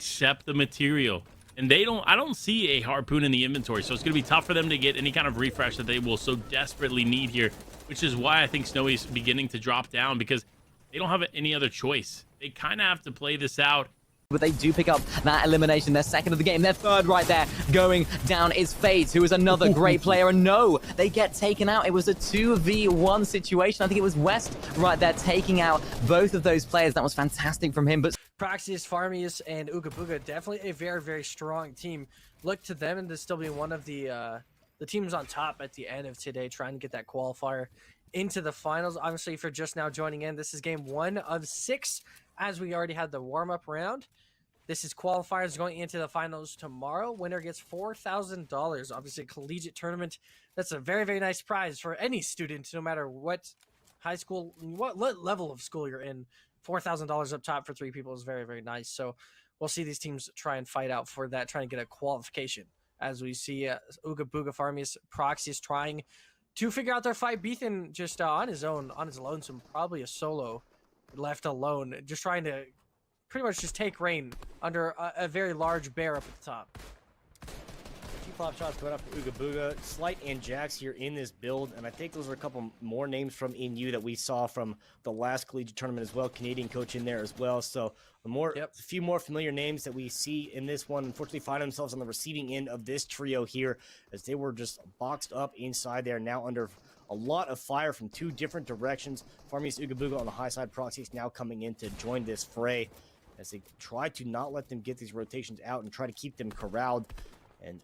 accept the material. And I don't see a harpoon in the inventory, so it's going to be tough for them to get any kind of refresh that they will so desperately need here, which is why I think Snowy's beginning to drop down, because they don't have any other choice. They kind of have to play this out. But they do pick up that elimination, their second of the game. Their third right there going down is FaZe, who is another great player. And no, they get taken out. It was a 2v1 situation. I think it was West right there taking out both of those players. That was fantastic from him. But proxteous, Farmius, and oogabooga, definitely a very, very strong team. Look to them and to still be one of the teams on top at the end of today, trying to get that qualifier into the finals. Obviously, if you're just now joining in, this is game 1 of 6, as we already had the warm-up round. This is qualifiers going into the finals tomorrow. Winner gets $4,000. Obviously, a collegiate tournament. That's a very, very nice prize for any student, no matter what high school, what level of school you're in. $4,000 up top for 3 people is very, very nice. So we'll see these teams try and fight out for that, trying to get a qualification. As we see oogabooga, Farmius, proxteous trying to figure out their fight. Beathen just on his own, on his lonesome, probably a solo left alone, just trying to pretty much just take reign under a very large bear up at the top. 2 pop shots going up for oogabooga. Slight and Jax here in this build, and I think those are a couple more names from NU that we saw from the last collegiate tournament as well. Canadian coach in there as well. So a few more familiar names that we see in this one. Unfortunately, find themselves on the receiving end of this trio here, as they were just boxed up inside there, now under a lot of fire from 2 different directions. Farmius, oogabooga on the high side. Proxteous now coming in to join this fray, as they try to not let them get these rotations out and try to keep them corralled and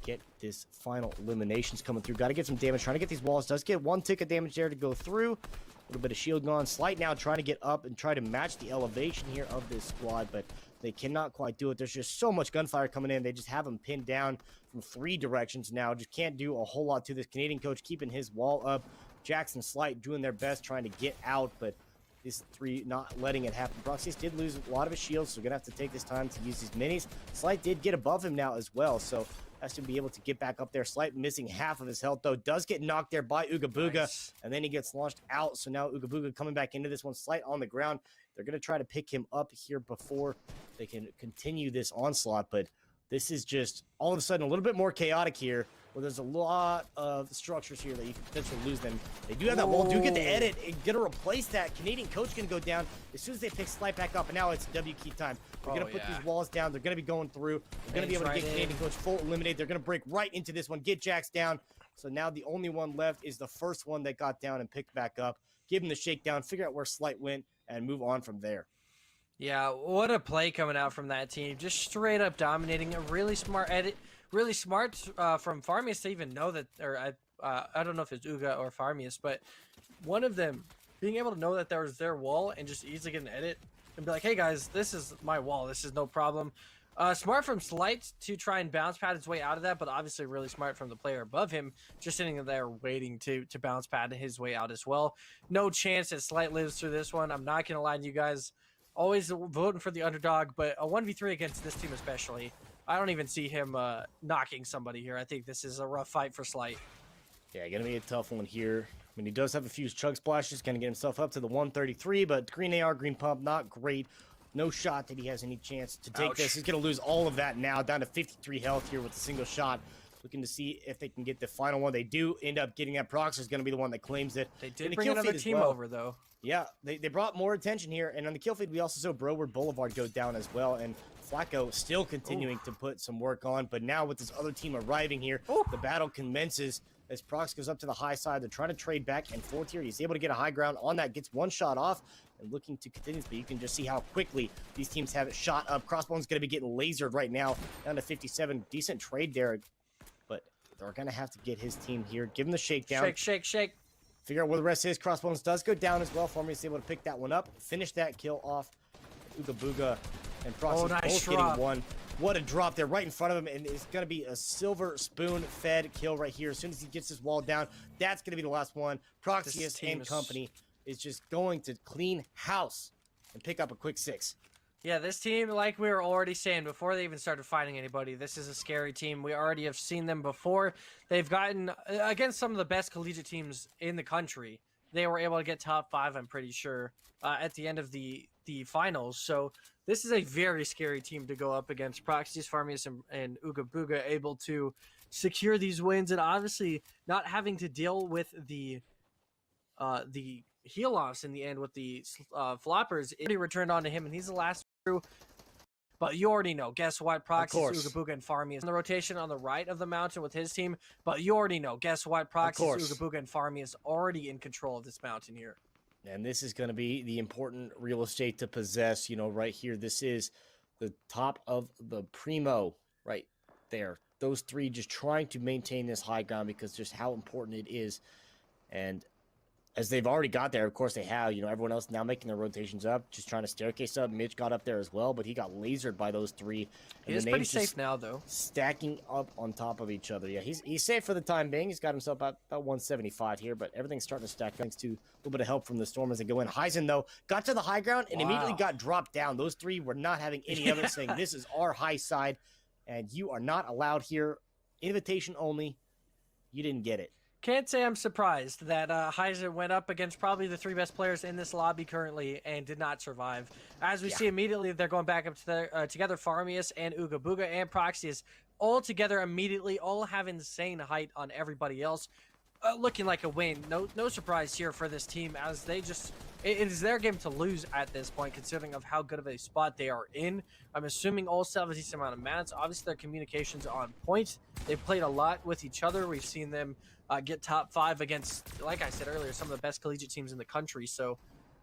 get this final eliminations coming through. Got to get some damage, trying to get these walls. Does get 1 tick of damage there to go through. A little bit of shield gone. Slight now trying to get up and try to match the elevation here of this squad, but they cannot quite do it. There's just so much gunfire coming in. They just have them pinned down from 3 directions now. Just can't do a whole lot to this. Canadian coach keeping his wall up. Jackson Slight doing their best trying to get out, but these 3 not letting it happen. Proxteous did lose a lot of his shields, so we're gonna have to take this time to use these minis. Slight did get above him now as well, so has to be able to get back up there. Slight missing half of his health, though. Does get knocked there by oogabooga, nice. And then he gets launched out. So now oogabooga coming back into this one. Slight on the ground. They're gonna try to pick him up here before they can continue this onslaught, but this is just all of a sudden a little bit more chaotic here, where there's a lot of structures here that you can potentially lose them. They do have that wall, do get the edit, and gonna replace that. Canadian coach gonna go down as soon as they pick Slight back up, and now it's W key time. They're gonna put these walls down. They're gonna be going through. They're gonna be able to get Canadian coach full eliminated. They're gonna break right into this one, get Jax down. So now the only one left is the first one that got down and picked back up. Give him the shakedown, figure out where Slight went, and move on from there. Yeah, what a play coming out from that team. Just straight up dominating. A really smart edit. Really smart from Farmius to even know that, or I don't know if it's Ooga or Farmius, but one of them being able to know that there was their wall and just easily get an edit and be like, hey guys, this is my wall. This is no problem. Smart from Slight to try and bounce pad his way out of that, but obviously really smart from the player above him, just sitting there waiting to bounce pad his way out as well. No chance that Slight lives through this one. I'm not going to lie to you guys. Always voting for the underdog, but a 1v3 against this team especially, I don't even see him knocking somebody here. I think this is a rough fight for Slight. Yeah, gonna be a tough one here. I mean, he does have a few chug splashes, gonna get himself up to the 133, but green AR, green pump, not great. No shot that he has any chance to take this. He's gonna lose all of that now, down to 53 health here with a single shot. Looking to see if they can get the final one. They do end up getting that. Prox is gonna be the one that claims it. They did bring another team over, though. Yeah, they brought more attention here. And on the kill feed, we also saw Broward Boulevard go down as well. And Flacco still continuing to put some work on. But now with this other team arriving here, the battle commences as Prox goes up to the high side. They're trying to trade back and forth here. He's able to get a high ground on that, gets 1 shot off and looking to continue. But you can just see how quickly these teams have it shot up. Crossbone's going to be getting lasered right now, down to 57. Decent trade there. But they're going to have to get his team here. Give him the shakedown. Shake, shake, shake. Figure out where the rest is. Crossbones does go down as well. Farmius able to pick that one up. Finish that kill off. oogabooga and Proxteous both getting 1. What a drop there right in front of him. And it's going to be a silver spoon-fed kill right here. As soon as he gets his wall down, that's going to be the last one. Proxteous and company is just going to clean house and pick up a quick 6. Yeah, this team, like we were already saying before they even started fighting anybody, this is a scary team. We already have seen them before. They've gotten against some of the best collegiate teams in the country. they were able to get top 5, I'm pretty sure, at the end of the finals. So this is a very scary team to go up against. proxteous, Farmius, and oogabooga able to secure these wins, and obviously not having to deal with the heal offs in the end with the floppers. It already returned onto him, and he's the last through. But you already know. Guess what? proxteous, oogabooga, and Farmius in the rotation on the right of the mountain with his team. But you already know. Guess what? proxteous, oogabooga, and Farmius already in control of this mountain here. And this is going to be the important real estate to possess, you know, right here. This is the top of the primo right there. Those three just trying to maintain this high ground because just how important it is. And as they've already got there, of course they have, you know, everyone else now making their rotations up, just trying to staircase up. Mitch got up there as well, but he got lasered by those three. He is pretty safe now, though. Stacking up on top of each other. Yeah, he's safe for the time being. He's got himself about 175 here, but everything's starting to stack thanks to a little bit of help from the storm as they go in. Heisen, though, got to the high ground and immediately got dropped down. Those three were not having any other saying, this is our high side, and you are not allowed here. Invitation only. You didn't get it. Can't say I'm surprised that Heisen went up against probably the 3 best players in this lobby currently and did not survive. As we see immediately, they're going back up to the, together, Farmius and oogabooga and proxteous all together immediately, all have insane height on everybody else. Looking like a win. No surprise here for this team, as they just... It is their game to lose at this point, considering of how good of a spot they are in. I'm assuming all 70 decent amount of mats. Obviously, their communications are on point. They've played a lot with each other. We've seen them get top 5 against, like I said earlier, some of the best collegiate teams in the country. So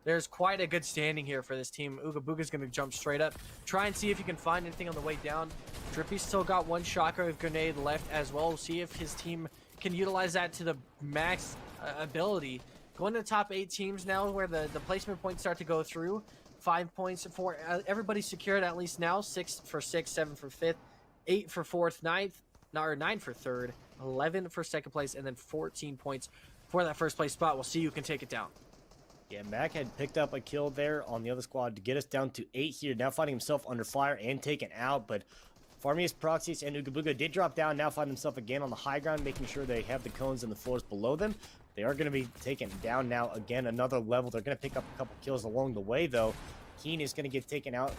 there's quite a good standing here for this team. oogabooga's going to jump straight up, try and see if he can find anything on the way down. Drippy's still got 1 shockwave grenade left as well. We'll see if his team can utilize that to the max ability. Going to the top 8 teams now, where the placement points start to go through. 5 points for everybody secured at least now. 6 for 6th, 7 for 5th, 8 for 4th, 9th, or 9 for 3rd, 11 for 2nd place, and then 14 points for that 1st place spot. We'll see who can take it down. Yeah, Mac had picked up a kill there on the other squad to get us down to 8 here. Now finding himself under fire and taken out, but Farmius, proxteous, and oogabooga did drop down, now find himself again on the high ground, making sure they have the cones and the floors below them. They are going to be taken down now again, another level. They're going to pick up a couple kills along the way, though. Keen is going to get taken out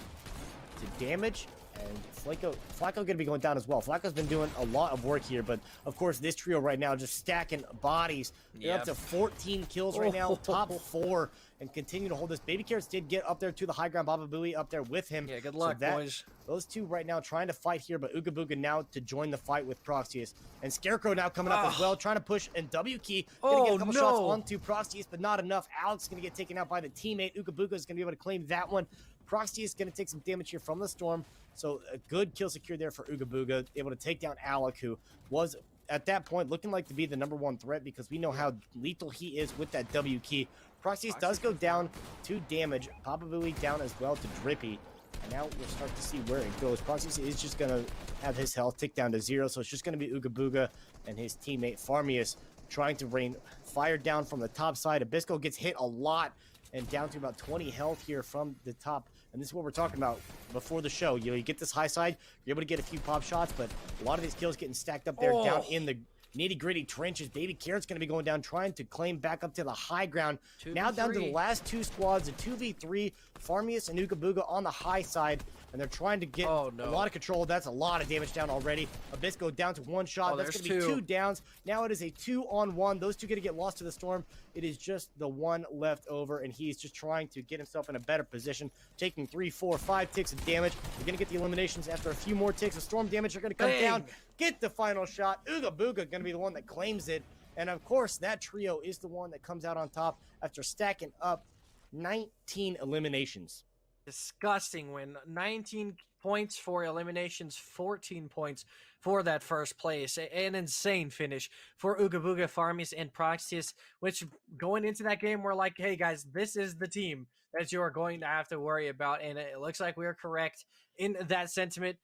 to damage, and Flacco going to be going down as well. Flacco's been doing a lot of work here, but of course this trio right now just stacking bodies. They're up to 14 kills right now, top 4, and continue to hold this. Baby Carrots did get up there to the high ground. Baba Booey up there with him. Yeah, good luck, boys. Those two right now trying to fight here, but oogabooga now to join the fight with proxteous. And Scarecrow now coming up as well, trying to push, and W Key going to get a couple shots onto proxteous, but not enough. Alex is going to get taken out by the teammate. oogabooga is going to be able to claim that one. proxteous is going to take some damage here from the storm, so a good kill secure there for oogabooga, able to take down Alec, who was at that point looking like to be the #1 threat, because we know how lethal he is with that W key. proxteous does go down to damage. Papa Booey down as well to Drippy. And now we'll start to see where it goes. proxteous is just going to have his health tick down to 0, so it's just going to be oogabooga and his teammate Farmius trying to rain fire down from the top side. Abyssal gets hit a lot and down to about 20 health here from the top. And this is what we're talking about before the show. You know, you get this high side, you're able to get a few pop shots, but a lot of these kills getting stacked up there down in the nitty-gritty trenches. Baby Carrot's going to be going down, trying to claim back up to the high ground. Now down to the last 2 squads, a 2v3, Farmius and oogabooga on the high side, and they're trying to get a lot of control. That's a lot of damage down already. Abyssal down to 1 shot. That's going to be 2 downs. Now it is a 2-on-1. Those two going to get lost to the storm. It is just the one left over, and he's just trying to get himself in a better position, taking 3, 4, 5 ticks of damage. We're going to get the eliminations after a few more ticks. The storm damage are going to come down, get the final shot. oogabooga going to be the one that claims it. And of course, that trio is the one that comes out on top after stacking up 19 eliminations. Disgusting win. 19 points for eliminations, 14 points for that 1st place. An insane finish for oogabooga, Farmius, and proxteous, which going into that game, we're like, hey guys, this is the team that you are going to have to worry about. And it looks like we are correct in that sentiment.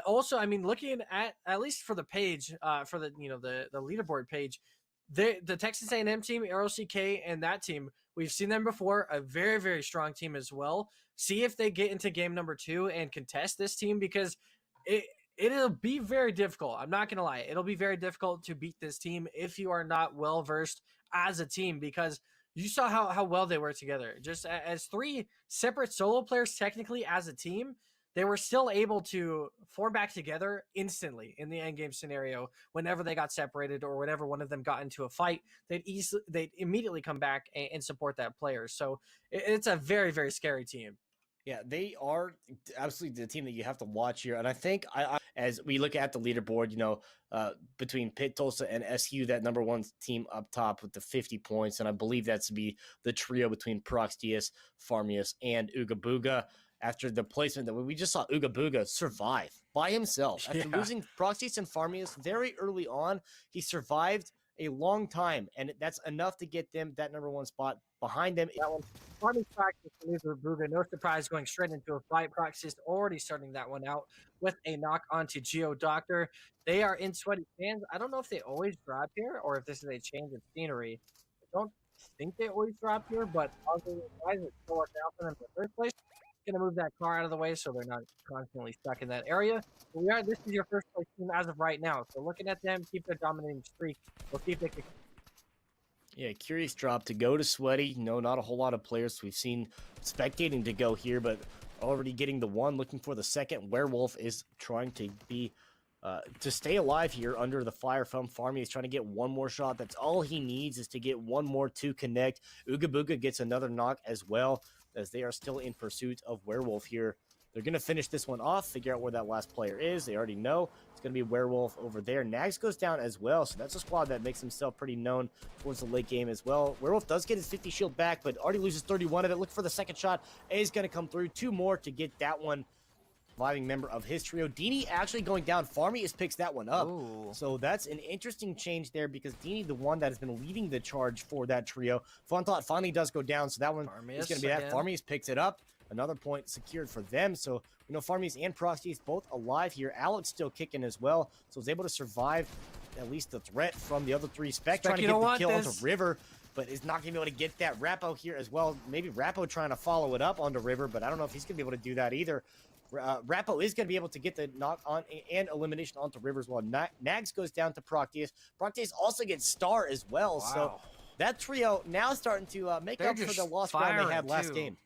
Also, I mean, looking at least for the page, for the, you know, the leaderboard page, the Texas A&M team, ROCK, and that team, we've seen them before, a very, very strong team as well. See if they get into game number 2 and contest this team, because it'll be very difficult. I'm not going to lie. It'll be very difficult to beat this team if you are not well-versed as a team, because you saw how well they were together. Just as three separate solo players, technically as a team, they were still able to form back together instantly in the end game scenario. Whenever they got separated or whenever one of them got into a fight, they'd immediately come back and support that player. So it's a very, very scary team. Yeah, they are absolutely the team that you have to watch here. And I think as we look at the leaderboard, between Pit, Tulsa, and SU, that number one team up top with the 50 points. And I believe that's to be the trio between proxteous, Farmius, and oogabooga. After the placement that we just saw oogabooga survive by himself. After losing proxteous and Farmius very early on, he survived a long time. And that's enough to get them that number one spot. Behind them, that one. Farming practice to lose Reboot. No surprise going straight into a fight. Proxteous already starting that one out with a knock onto Geo Doctor. They are in sweaty hands. I don't know if they always drop here or if this is a change of scenery. I don't think they always drop here, but other guys are still working out for them in the first place. Going to move that car out of the way so they're not constantly stuck in that area. But this is your first place team as of right now. So looking at them, keep their dominating streak. We'll see if they can. Yeah, curious drop to go to Sweaty. No, not a whole lot of players we've seen spectating to go here, but already getting the one, looking for the second. Werewolf is trying to be to stay alive here under the fire from Farmy. He's trying to get one more shot. That's all he needs is to get one more to connect. oogabooga gets another knock as well, as they are still in pursuit of Werewolf here. They're going to finish this one off, figure out where that last player is. They already know. It's going to be Werewolf over there. Nags goes down as well, so that's a squad that makes himself pretty known towards the late game as well. Werewolf does get his 50 shield back, but already loses 31 of it. Look for the second shot. A is going to come through. Two more to get that one. Surviving member of his trio. Dini actually going down. Farmy is picks that one up. Ooh. So that's an interesting change there because Dini, the one that has been leading the charge for that trio. Fontot finally does go down, so that one is going to be that. Farmy picks it up. Another point secured for them. So, Farmies and Proxteous both alive here. Alex still kicking as well. So, is able to survive at least the threat from the other three. Spec trying to get the kill onto River, but is not going to be able to get that. Rappo here as well. Maybe Rappo trying to follow it up onto River, but I don't know if he's going to be able to do that either. Rappo is going to be able to get the knock on and elimination onto River as well. Nags goes down to Proxteous. Proxteous also gets Star as well. Wow. So, that trio now starting to make up for the lost ground they had last game.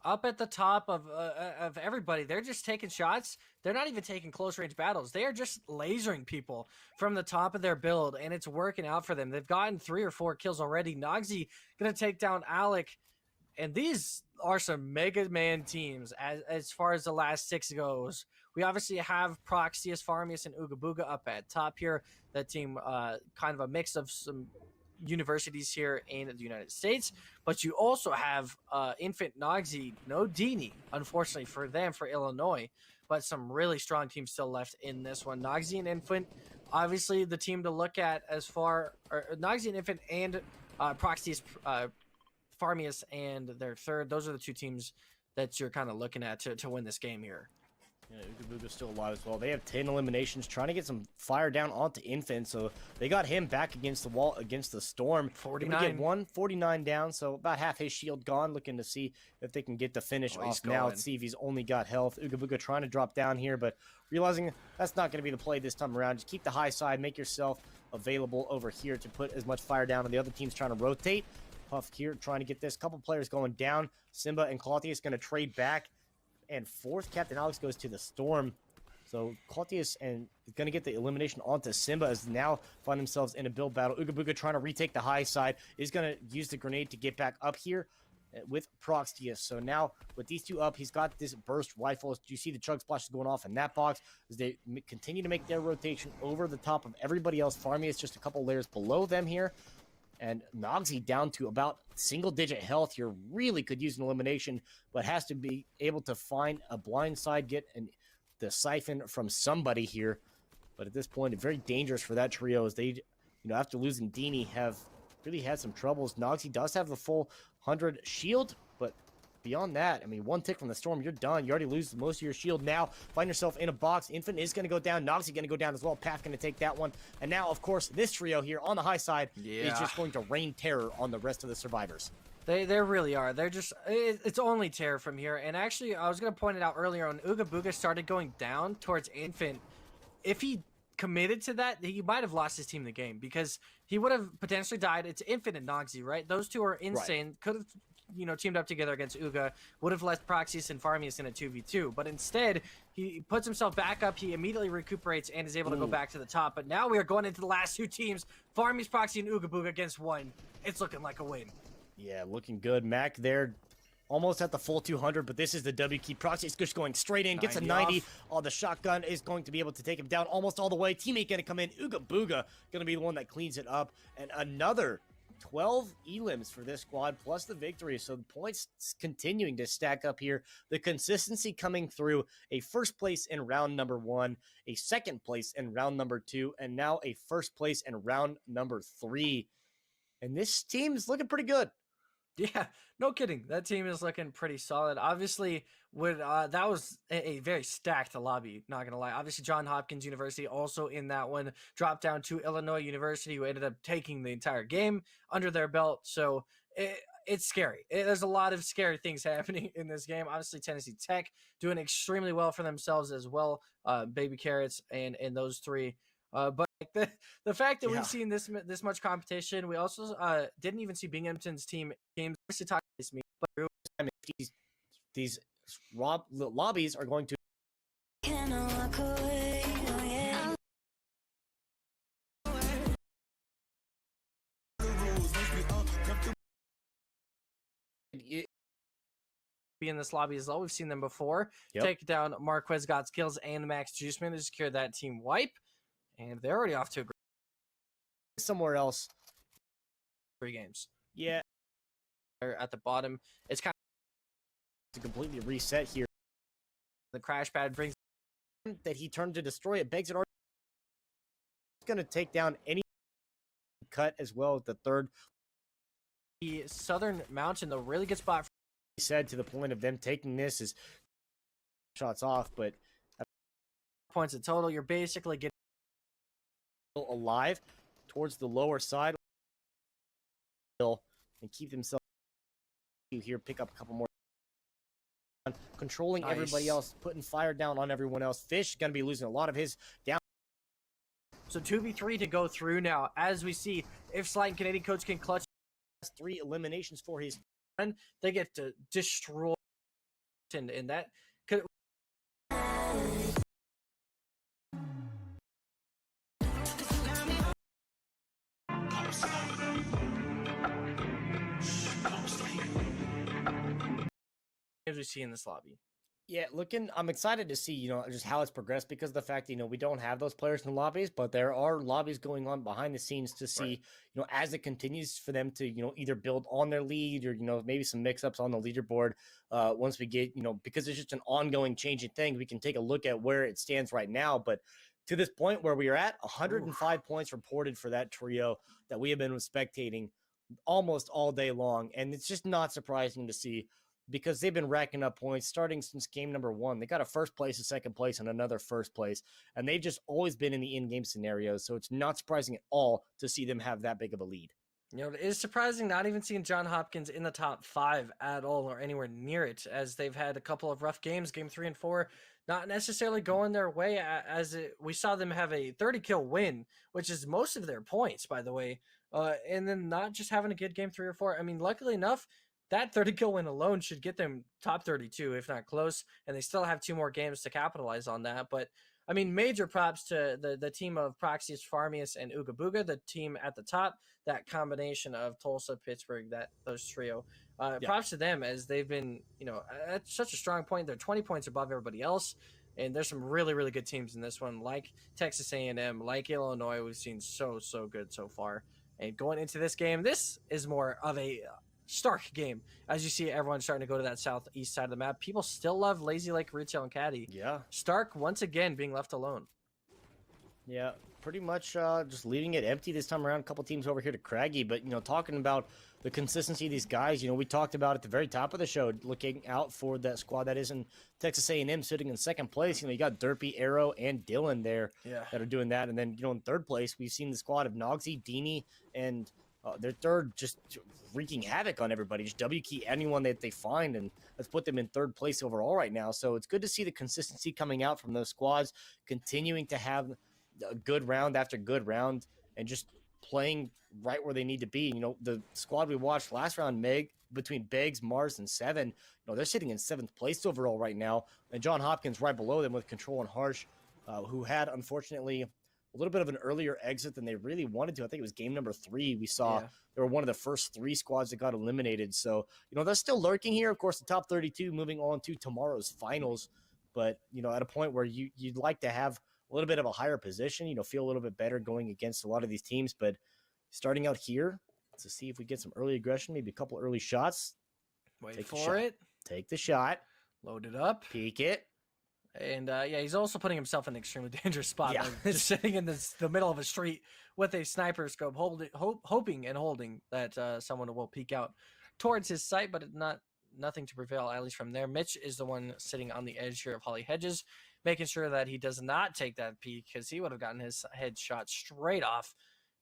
Up at the top of everybody, they're just taking shots. They're not even taking close range battles. They are just lasering people from the top of their build, and it's working out for them. They've gotten 3 or 4 kills already. Nogsy gonna take down Alec, and these are some Mega Man teams as far as the last 6 goes. We obviously have Proxteous, Farmius, and oogabooga up at top here. That team, kind of a mix of some universities here in the United States, but you also have Infant, Nogsy, no Dini, unfortunately for them, for Illinois, but some really strong teams still left in this one. Nogsy and Infant, obviously the team to look at as far, or Nogsy and Infant and Proxteous, Farmius and their third. Those are the 2 teams that you're kind of looking at to win this game here. Yeah, oogabooga's still alive as well. They have 10 eliminations, trying to get some fire down onto Infant, so they got him back against the wall, against the Storm. 49. We get 149 down, so about half his shield gone, looking to see if they can get the finish off now. Let's see if he's only got health. oogabooga trying to drop down here, but realizing that's not going to be the play this time around. Just keep the high side, make yourself available over here to put as much fire down on the other teams trying to rotate. Puff here trying to get this. Couple players going down. Simba and Clautius going to trade back. And fourth, Captain Alex goes to the Storm. So Clautius and is going to get the elimination onto Simba as now find themselves in a build battle. oogabooga trying to retake the high side. Is going to use the grenade to get back up here with Proxteous. So now with these 2 up, he's got this burst rifle. Do you see the chug splashes going off in that box as they continue to make their rotation over the top of everybody else? Farmy is just a couple layers below them here. And Nogsy down to about single-digit health here. Really could use an elimination, but has to be able to find a blind side, get the siphon from somebody here. But at this point, very dangerous for that trio as they, after losing Dini, have really had some troubles. Nogsy does have the full 100 shield, but beyond that, I mean, 1 tick from the Storm, you're done. You already lose most of your shield now. Find yourself in a box. Infant is going to go down. Nogsy going to go down as well. Path going to take that one. And now, of course, this trio here on the high side is just going to rain terror on the rest of the survivors. They really are. They're just, it's only terror from here. And actually, I was going to point it out earlier when oogabooga started going down towards Infant. If he committed to that, he might have lost his team the game because he would have potentially died. It's Infinite and Noxy, right? Those two are insane. Could have, teamed up together against Ooga, would have left Proxteous and Farmius in a 2v2. But instead, he puts himself back up. He immediately recuperates and is able to go back to the top. But now we are going into the last two teams. Farmius, Proxy, and oogabooga against one. It's looking like a win. Yeah, looking good. Mac there almost at the full 200, but this is the W key. Proxy is just going straight in, gets a 90. Oh, the shotgun is going to be able to take him down almost all the way. Teammate going to come in. oogabooga going to be the one that cleans it up. And another 12 elims for this squad, plus the victory. So the points continuing to stack up here. The consistency coming through. A first place in round number 1, a second place in round number 2, and now a first place in round number 3. And this team is looking pretty good. Yeah, no kidding. That team is looking pretty solid. Obviously, that was a very stacked lobby, not going to lie. Obviously, Johns Hopkins University also in that one dropped down to Illinois University, who ended up taking the entire game under their belt. So it's scary. There's a lot of scary things happening in this game. Obviously, Tennessee Tech doing extremely well for themselves as well. Baby Carrots and those three. But the fact that we've seen this much competition, we also didn't even see Binghamton's team games. But these lobbies are going to be in this lobby as well. We've seen them before. Take down Marquez Got Skills and Max Juiceman to secure that team wipe. And they're already off to a great somewhere else. 3 games. Yeah. They're at the bottom. It's kind of to completely reset here. The crash pad brings that he turned to destroy it. Begs it. It's going to take down any cut as well as the third. The Southern Mountain, a really good spot. He said to the point of them taking this is shots off, but points in total. You're basically getting alive towards the lower side and keep themselves here, pick up a couple more, controlling everybody else, putting fire down on everyone else. Fish gonna be losing a lot of his down. So 2v3 to go through now, as we see if Slight and Canadian Coach can clutch 3 eliminations for his friend, they get to destroy, and that could as we see in this lobby. Yeah, I'm excited to see, just how it's progressed because of the fact, we don't have those players in the lobbies, but there are lobbies going on behind the scenes to see, as it continues for them to, either build on their lead or, maybe some mix-ups on the leaderboard. Once we get, because it's just an ongoing changing thing, we can take a look at where it stands right now. But to this point where we are at, 105 points reported for that trio that we have been spectating almost all day long. And it's just not surprising to see, because they've been racking up points starting since game number 1. They got a first place, a second place, and another first place. And they've just always been in the in-game scenarios. So it's not surprising at all to see them have that big of a lead. It is surprising not even seeing Johns Hopkins in the top 5 at all or anywhere near it, as they've had a couple of rough games, game 3 and 4, not necessarily going their way, we saw them have a 30-kill win, which is most of their points, by the way, and then not just having a good game 3 or 4. I mean, luckily enough, that 30-kill win alone should get them top 32, if not close, and they still have 2 more games to capitalize on that. But, I mean, major props to the team of Proxteous, Farmius, and oogabooga, the team at the top, that combination of Tulsa, Pittsburgh, those trio. Props to them, as they've been, at such a strong point. They're 20 points above everybody else, and there's some really, really good teams in this one, like Texas A&M, like Illinois. We've seen so good so far. And going into this game, this is more of a Stark game, as you see everyone starting to go to that southeast side of the map. People still love Lazy Lake Retail and Caddy. Yeah. Stark once again being left alone. Yeah, pretty much just leaving it empty this time around. A couple teams over here to Craggy, but talking about the consistency of these guys, we talked about at the very top of the show, looking out for that squad that is in Texas A&M sitting in second place. You got Derpy, Arrow, and Dylan there that are doing that. And then, in third place, we've seen the squad of Nogsy, Deanie, and their third just wreaking havoc on everybody. Just W key anyone that they find, and let's put them in third place overall right now. So it's good to see the consistency coming out from those squads, continuing to have good round after good round and just playing right where they need to be. You know, the squad we watched last round, Meg, between Beggs, Mars, and Seven, you know, they're sitting in 7th place overall right now. And John Hopkins right below them with Control and Harsh, who had, unfortunately, a little bit of an earlier exit than they really wanted to. I think it was game number 3. We saw they were one of the first 3 squads that got eliminated. So, you know, they're still lurking here. Of course, the top 32 moving on to tomorrow's finals. But, you know, at a point where you'd like to have a little bit of a higher position, you know, feel a little bit better going against a lot of these teams. But starting out here to see if we get some early aggression, maybe a couple early shots. Wait for it. Take the shot. Load it up. Peek it. And yeah, he's also putting himself in an extremely dangerous spot. Yeah. Like, just sitting in the middle of a street with a sniper scope, hoping and holding that someone will peek out towards his sight, but nothing to prevail, at least from there. Mitch is the one sitting on the edge here of Holly Hedges, making sure that he does not take that peek, because he would have gotten his head shot straight off.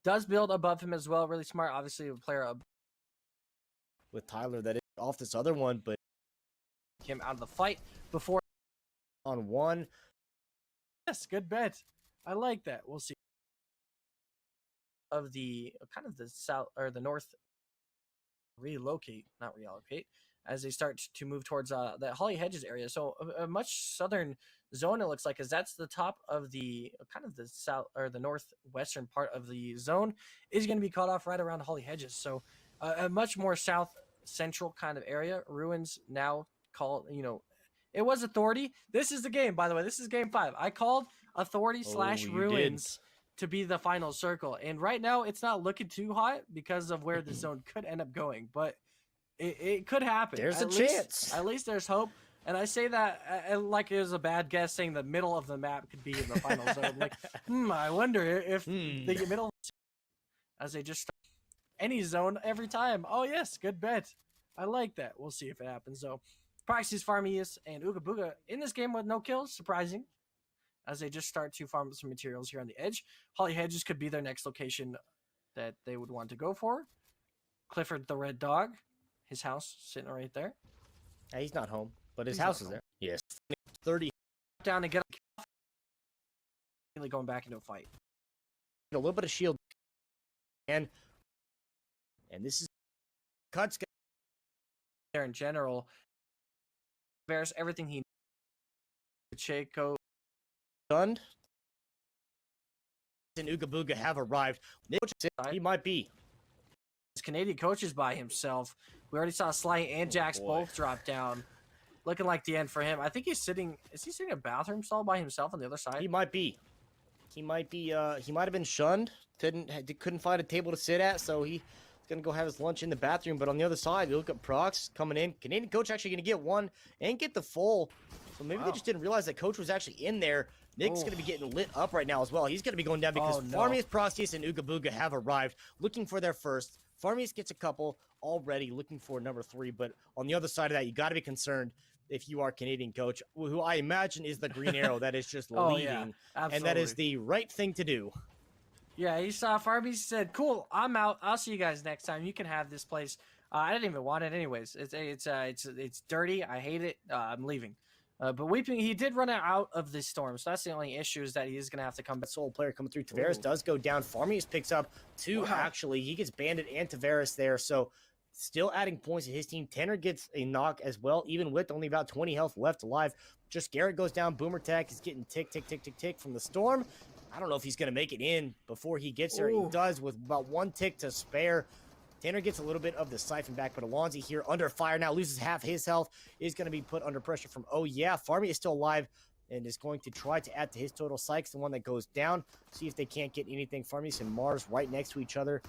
Does build above him as well. Really smart. Obviously, a player with Tyler that is off this other one, but him out of the fight before. On one. Yes, good bet. I like that. We'll see. Of the kind of the south or the north, not reallocate, as they start to move towards the Holly Hedges area. So a much southern zone, it looks like, because that's the top of the kind of the south or the northwestern part of the zone is going to be cut off right around Holly Hedges. So a much more south central kind of area. Ruins now call, you know, it was Authority. This is the game, by the way. This is game 5. I called Authority / Ruins to be the final circle. And right now, it's not looking too hot because of where the zone could end up going. But it could happen. There's a chance. At least there's hope. And I say that like it was a bad guess, saying the middle of the map could be in the final zone. Like, I wonder if the middle, as they just start any zone every time. Oh, yes, good bet. I like that. We'll see if it happens, though. Proxteous, Farmius, and oogabooga in this game with no kills. Surprising, as they just start to farm some materials here on the edge. Holly Hedges could be their next location that they would want to go for. Clifford the Red Dog, his house sitting right there. Yeah, he's not home, but his house is there. Yes. 30. Down and get up. Really going back into a fight. A little bit of shield. And this is cuts there in general. There's everything he Pacheco stunned. And oogabooga have arrived. He might be. His Canadian coach is by himself. We already saw Sly and Jax both drop down. Looking like the end for him. I think he's sitting. Is he sitting in a bathroom stall by himself on the other side? He might be. He might be. He might have been shunned. Couldn't find a table to sit at, so he's gonna go have his lunch in the bathroom. But on the other side, you look at Prox coming in. Canadian coach actually gonna get one and get the full. So maybe they just didn't realize that coach was actually in there. Nick's going to be getting lit up right now as well. He's going to be going down because Farmius, Proxteous, and oogabooga have arrived looking for their first. Farmius gets a couple already looking for number 3. But on the other side of that, you got to be concerned if you are Canadian coach, who I imagine is the green arrow that is just leaving. Yeah, and that is the right thing to do. Yeah, he saw Farmius, said, cool, I'm out. I'll see you guys next time. You can have this place. I didn't even want it anyways. It's dirty. I hate it. I'm leaving. But Weeping, he did run out of the storm, so that's the only issue, is that he's going to have to come back. Sole player coming through. Tavares does go down. Farmius picks up 2, actually. He gets Bandit and Tavares there, so still adding points to his team. Tanner gets a knock as well, even with only about 20 health left alive. Just Garrett goes down. Boomer Tech is getting tick from the storm. I don't know if he's going to make it in before he gets there. He does with about 1 tick to spare. Tanner gets a little bit of the siphon back, but Alonzi here under fire now, loses half his health, is going to be put under pressure from, Farmy is still alive and is going to try to add to his total. Sykes, the one that goes down, see if they can't get anything. Farmy and Mars right next to each other.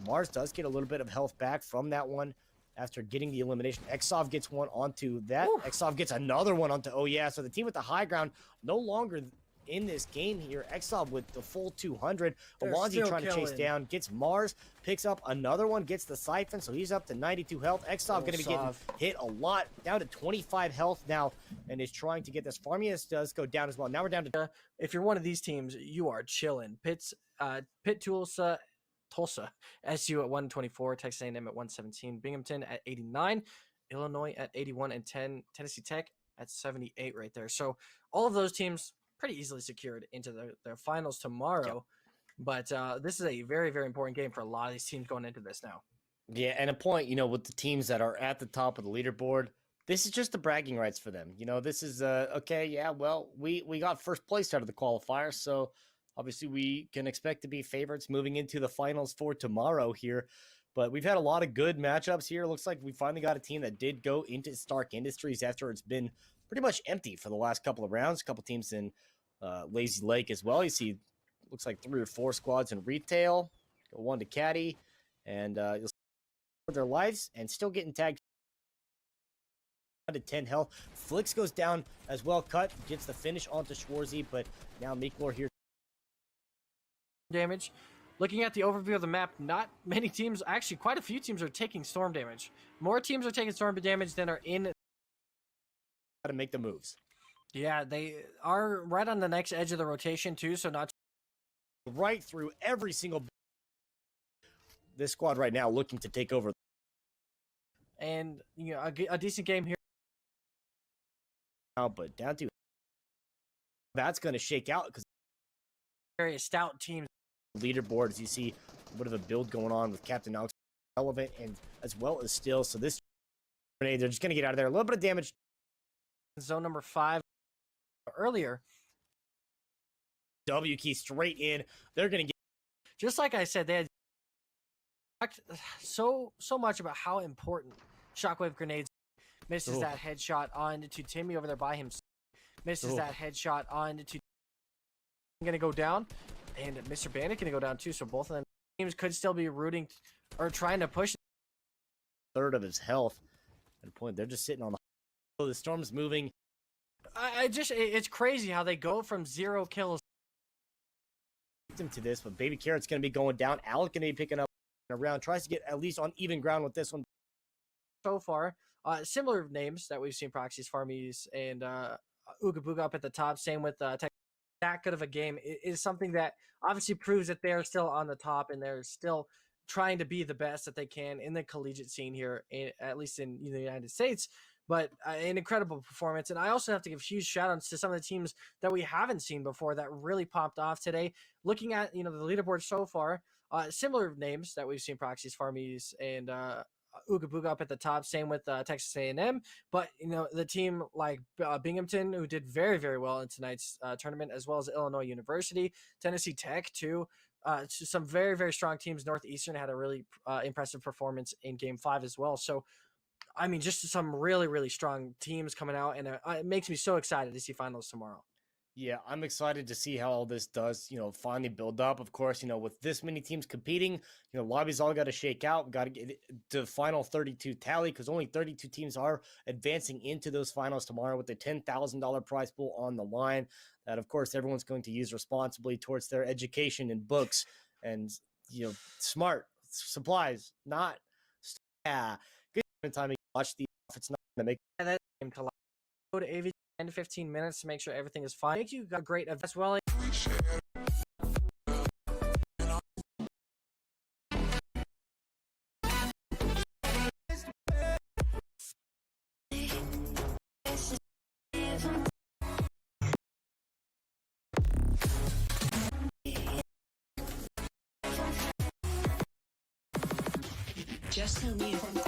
Mars does get a little bit of health back from that one after getting the elimination. Exov gets one onto that. Exov gets another one onto, so the team with the high ground no longer in this game here. Exov with the full 200. Alonzi trying to chase down, gets Mars, picks up another one, gets the siphon, so he's up to 92 health. Exov going to be getting hit a lot, down to 25 health now, and is trying to get this. Farmius does go down as well. Now we're down to... if you're one of these teams, you are chilling. Pitt Tulsa, SU at 124, Texas A&M at 117, Binghamton at 89, Illinois at 81, and Tennessee Tech at 78 right there. So all of those teams pretty easily secured into their finals tomorrow. But this is a very, very important game for a lot of these teams going into this now. Yeah, and a point, with the teams that are at the top of the leaderboard, this is just the bragging rights for them. This is okay, yeah, well, we got first place out of the qualifiers, so obviously we can expect to be favorites moving into the finals for tomorrow here. But we've had a lot of good matchups here. Looks like we finally got a team that did go into Stark Industries after it's been pretty much empty for the last couple of rounds. A couple teams in Lazy Lake as well. You see, looks like 3 or 4 squads in retail. Go 1 to Caddy, and you'll see their lives and still getting tagged to 10 health. Flix goes down as well. Cut gets the finish onto Schwarzy, but now Meeklor here. Damage. Looking at the overview of the map, not many teams, actually quite a few teams are taking storm damage. More teams are taking storm damage than are in. How to make the moves. Yeah, they are right on the next edge of the rotation too, so not right through every single. This squad right now looking to take over. And a decent game here. But down to that's going to shake out because very stout teams. Leaderboard, as you see a bit of a build going on with Captain Alex relevant and as well as still. So this grenade, they're just going to get out of there. A little bit of damage. Zone number 5 earlier. W key straight in. They're going to get. Just like I said, they had so much about how important shockwave grenades. Misses that headshot on to Timmy over there by himself. Misses that headshot on to. Going to go down. And Mr. Bandit going to go down too, so both of them teams could still be rooting or trying to push. Third of his health. At a point, they're just sitting on the. So the storm's moving. It's crazy how they go from 0 kills. To this, but Baby Carrot's going to be going down. Alec going to be picking up around. Tries to get at least on even ground with this one. So far, similar names that we've seen, Proxies, Farmies, and Oogabooga up at the top. Same with that good of a game is something that obviously proves that they're still on the top and they're still trying to be the best that they can in the collegiate scene here, at least in the United States. But an incredible performance. And I also have to give huge shout outs to some of the teams that we haven't seen before that really popped off today. Looking at, the leaderboard so far, similar names that we've seen, Proxies, Farmies, and Oogabooga up at the top. Same with Texas A&M. But, the team like Binghamton, who did very, very well in tonight's tournament, as well as Illinois University, Tennessee Tech, too. Some very, very strong teams. Northeastern had a really impressive performance in Game 5 as well. So, I mean, just some really, really strong teams coming out, and it makes me so excited to see finals tomorrow. Yeah, I'm excited to see how all this does, finally build up. Of course, with this many teams competing, lobbies all got to shake out. Got to get to final 32 tally because only 32 teams are advancing into those finals tomorrow with the $10,000 prize pool on the line. That, of course, everyone's going to use responsibly towards their education and books and, smart supplies, not. Yeah, good time to watch the. If it's not going to make that game to go to AV 10 to 15 minutes to make sure everything is fine. Thank you. Got great as well. Just tell me if I'm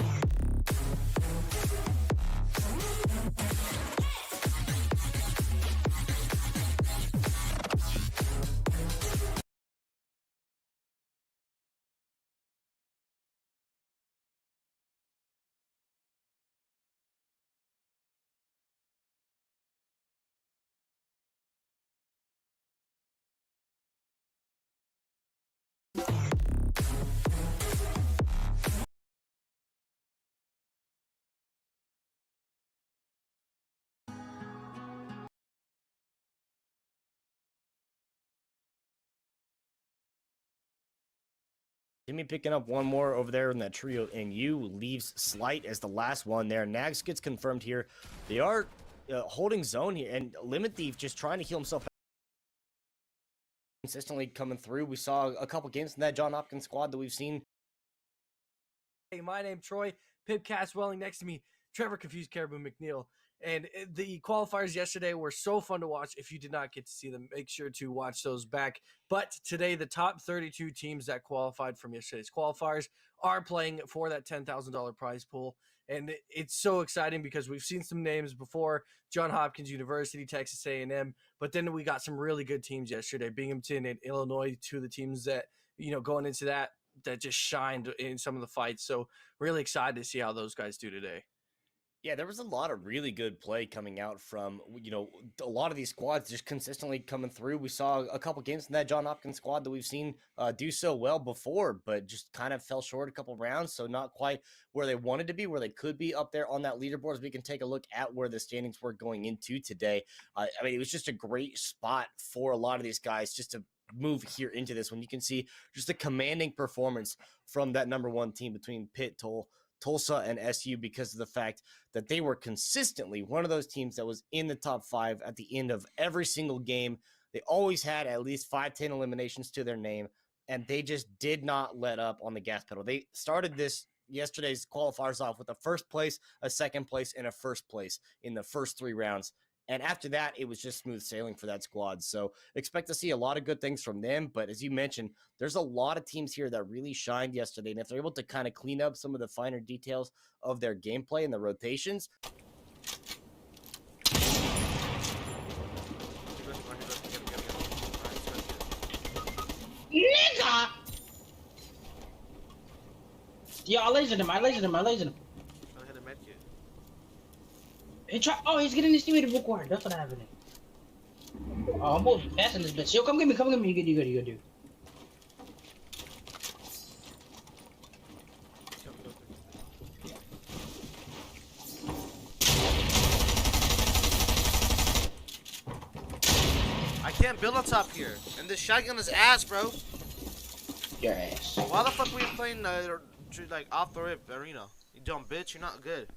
Jimmy picking up one more over there in that trio, and you leaves Slight as the last one there. Nags gets confirmed here. They are holding zone here, and Limit Thief just trying to heal himself. Consistently coming through. We saw a couple games in that John Hopkins squad that we've seen. Hey, my name's Troy. Pipcast Welling next to me. Trevor Confused Caribou McNeil. And the qualifiers yesterday were so fun to watch. If you did not get to see them, make sure to watch those back. But today, the top 32 teams that qualified from yesterday's qualifiers are playing for that $10,000 prize pool. And it's so exciting because we've seen some names before: Johns Hopkins University, Texas A&M. But then we got some really good teams yesterday. Binghamton and Illinois, two of the teams that, going into that just shined in some of the fights. So really excited to see how those guys do today. Yeah, there was a lot of really good play coming out from, a lot of these squads just consistently coming through. We saw a couple games in that Johns Hopkins squad that we've seen do so well before, but just kind of fell short a couple rounds. So not quite where they wanted to be, where they could be up there on that leaderboard. As we can take a look at where the standings were going into today. It was just a great spot for a lot of these guys just to move here into this, when you can see just a commanding performance from that number one team between Pitt, Tulsa, and SU, because of the fact that they were consistently one of those teams that was in the top 5 at the end of every single game. They always had at least 5-10 eliminations to their name, and they just did not let up on the gas pedal. They started yesterday's qualifiers off with a first place, a second place, and a first place in the first 3 rounds. And after that, it was just smooth sailing for that squad. So expect to see a lot of good things from them. But as you mentioned, there's a lot of teams here that really shined yesterday. And if they're able to kind of clean up some of the finer details of their gameplay and the rotations. Nigga! Yo, I lasered him. Oh, he's getting his teammate to book wire. That's what happened. Oh, I'm moving fast in this bitch. Yo, come get me. You good, dude. I can't build on top here, and this shotgun is ass, bro. Your ass. Why the fuck were you playing like off the rip arena? You dumb bitch, you're not good.